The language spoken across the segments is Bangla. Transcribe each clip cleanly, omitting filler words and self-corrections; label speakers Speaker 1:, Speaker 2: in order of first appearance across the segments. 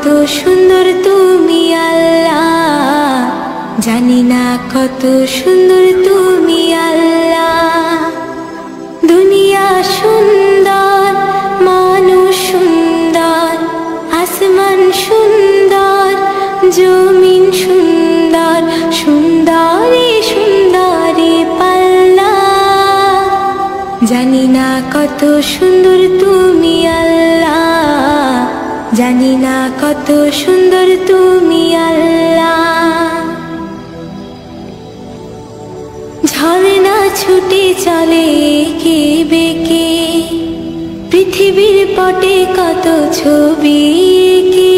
Speaker 1: কত সুন্দর তুমি আল্লাহ, জানি না কত সুন্দর তুমি আল্লাহ। দুনিয়া সুন্দর, মানুষ সুন্দর, আসমান সুন্দর, জমিন সুন্দর, সুন্দরী সুন্দরী পাল্লা। জানি না কত সুন্দর তুমি আল্লাহ, জানি না কত সুন্দর তুমি আল্লাহ। ঝর্ণা ছুটে চলে এঁকে বেঁকে, পৃথিবীর পটে কত ছবি এঁকে।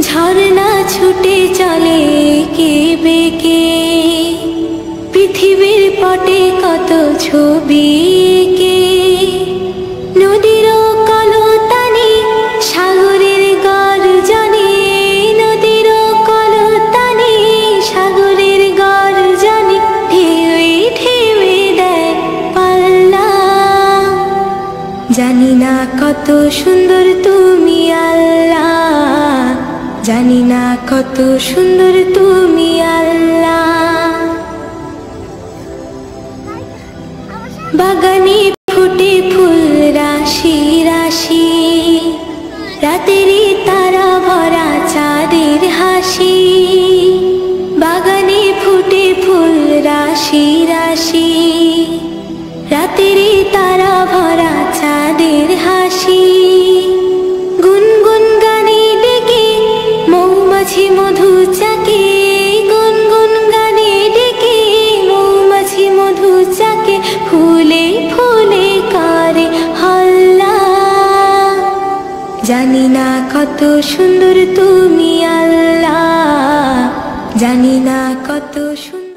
Speaker 1: ঝর্ণা ছুটে চলে এঁকে বেঁকে, পৃথিবীর পটে কত ছবি এঁকে। নদীর কলতানি, সাগরের গর্জনে, নদীর কলতানি, সাগরের গর্জনে, ঢেউয়ে ঢেউয়ে দেয় পাল্লা। জানি না কত সুন্দর তুমি আল্লাহ, জানি না কত সুন্দর তুমি আল্লাহ। বাগানে ফুটে ফুল রাশি রাশি, রাতেরই তারা ভরা চাঁদের হাসি। বাগানে ফুটে ফুল রাশি রাশি, রাতেরই তারা ভরা চাঁদের হাসি। গুনগুন গানে ডেকে মৌমাছি মধু চাকে, গুনগুন গানে ডেকে মৌমাছি মধু চাকে। ফুলে ফুলে করে হল্লা, জানি না কত সুন্দর তুমি আল্লাহ, জানি না কত সুন্দর।